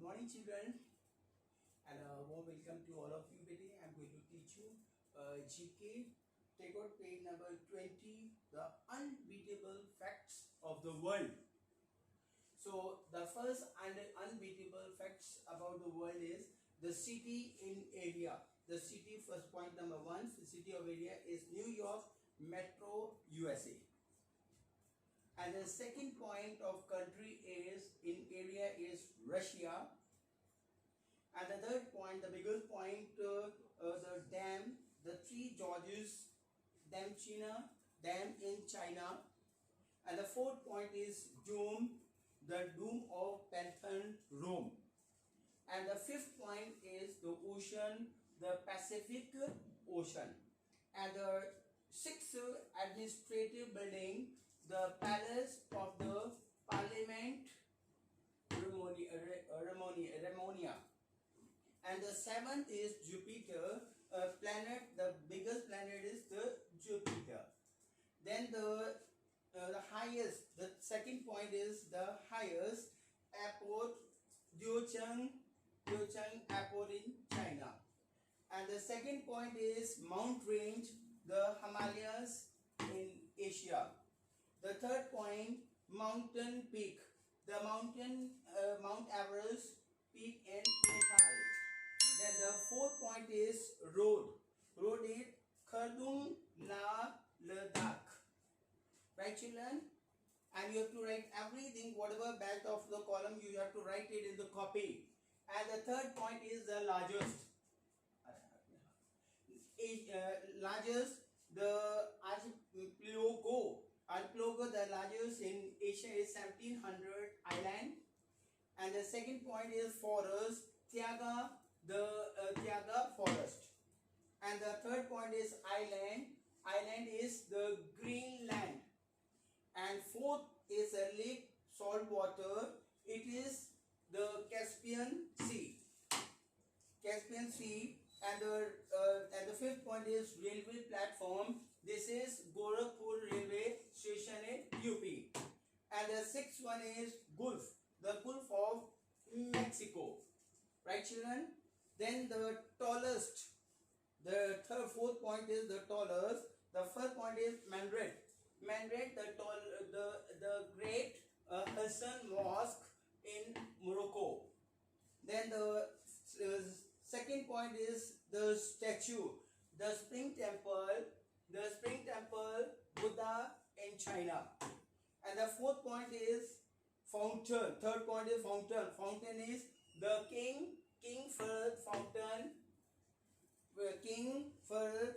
Morning children, and warm welcome to all of you. Today I'm going to teach you GK. Take out page number 20, the unbeatable facts of the world. So the first unbeatable facts about the world is the city in area. The city, first point number one, the city of area is New York Metro, USA. And the second point of country is in area is Russia. And the third point, the biggest point, the dam, the Three Georges Dam, Dam in China. And the fourth point is Dome, the Dome of Pantheon, Rome. And the fifth point is the ocean, the Pacific Ocean. And the sixth administrative building, the Palace of the Parliament, Ramonia. And the seventh is Jupiter, a planet. The biggest planet is the Jupiter. Then the highest, the second point is the highest airport, Diucheng Airport in China. And the second point is Mount Range, the Himalayas in Asia. The third point, mountain peak, the Mount Everest peak in Nepal. Then the fourth point is road. Road is Khardung La Ladakh. Right, children? And you have to write everything, whatever back of the column, you have to write it in the copy. And the third point is the largest. Largest, the archipelago. Archipelago, the largest in Asia is 1700 island. And the second point is forest, Taiga, the Taiga forest. And the third point is island. Island is the Greenland. And fourth is a lake, salt water. It is the Caspian Sea. Caspian Sea. And the fifth point is railway platform. This is Gorakhpur railway station in UP. And the sixth one is Gulf, the Gulf of Mexico. Right, children? Then the tallest, the fourth point is the tallest. The first point is Madrid. Madrid, the great Hassan Mosque in Morocco. Then the second point is the statue, the Spring Temple, Buddha in China. And the fourth point is fountain. Third point is fountain. Fountain is the King Fahd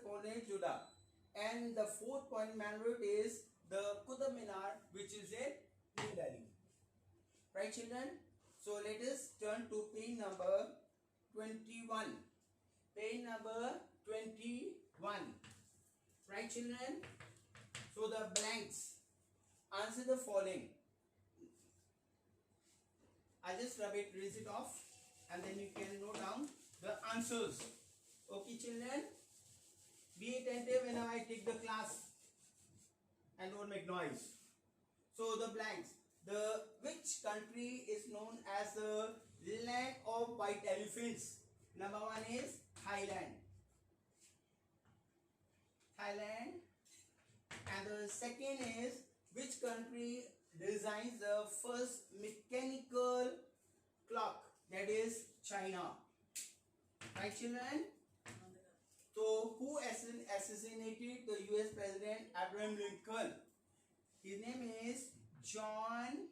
Fountain, Judah. And the fourth point, Madrid, is the Qutb Minar, which is in New Delhi. Right, children? So let us turn to page number 21. Page number 21. Right, children? So the blanks. Answer the following. I just rinse it off, and then you can note down the answers. Okay, children? Be attentive when I take the class and don't make noise. So the blanks. Which country is known as the land of white elephants? Number one is Thailand. And the second is which country designs the first mechanical clock? That is China. Right, children? So who assassinated the US President Abraham Lincoln? His name is John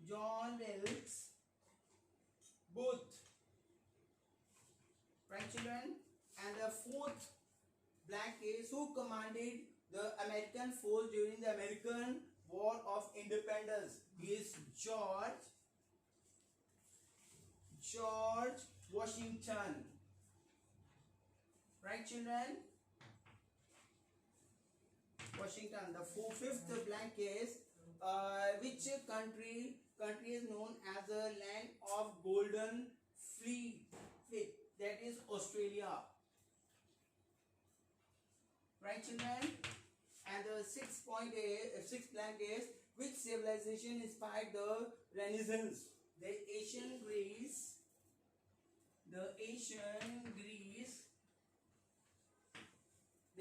Wilkes Booth. Right, children? And the fourth blank is who commanded the American force during the American War of Independence? He is George Washington. Right, children? Washington. The fifth blank is which country is known as the land of golden fleet? That is Australia. Right, children? And the sixth blank is, which civilization inspired the Renaissance? The ancient Greece. The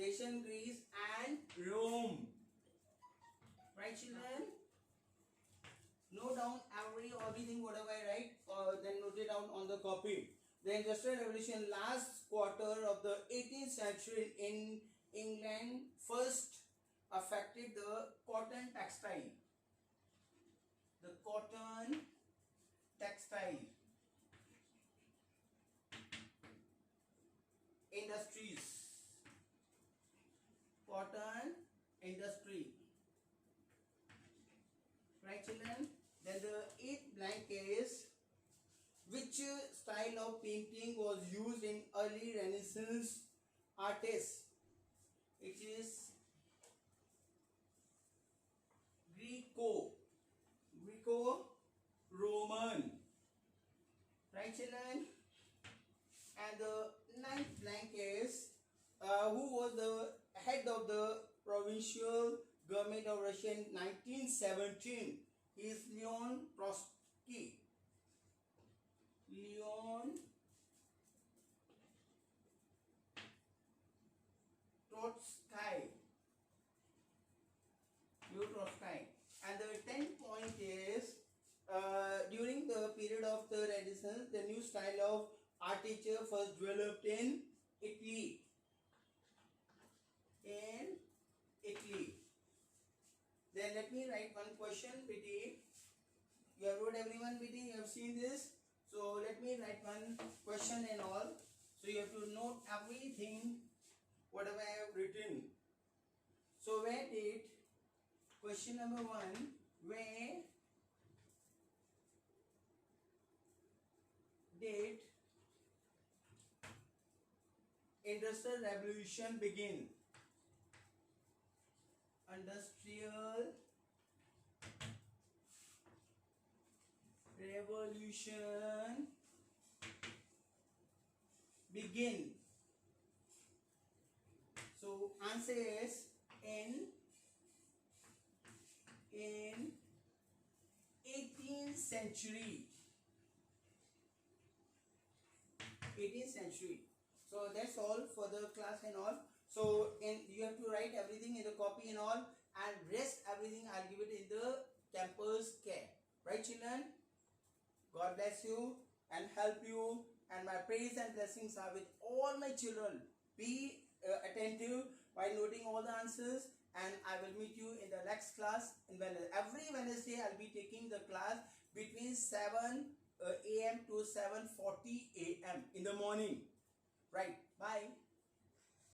ancient Greece and Rome. Right, children? Note down everything whatever I write, then note it down on the copy. The Industrial Revolution, last quarter of the 18th century in England, first affected the cotton textile. The cotton textile industries. Cotton industry. Right, children? Then the eighth blank is, which style of painting was used in early Renaissance artists? It is Greco-Roman. Right, children? And the ninth blank is, who was the head of the provincial government of Russia in 1917? He is Leon Trotsky. Leon Trotsky. And the 10th point is, during the period of the Renaissance, the new style of architecture first developed in Italy. Then let me write one question, BT. You have wrote everyone, BT. You have seen this. So let me write one question and all. So you have to note everything, whatever I have written. So where did, question number 1, where did Industrial Revolution begin? Industrial Revolution begin. So answer is in 18th century. 18th century. So that's all for the class and all. So you have to write everything in the copy and all, and rest everything I'll give it in the campus care. Right, children? God bless you and help you, and my praise and blessings are with all my children. Be attentive while noting all the answers, and I will meet you in the next class. Every Wednesday I'll be taking the class between 7 a.m. to 7:40 a.m. in the morning. Right. Bye.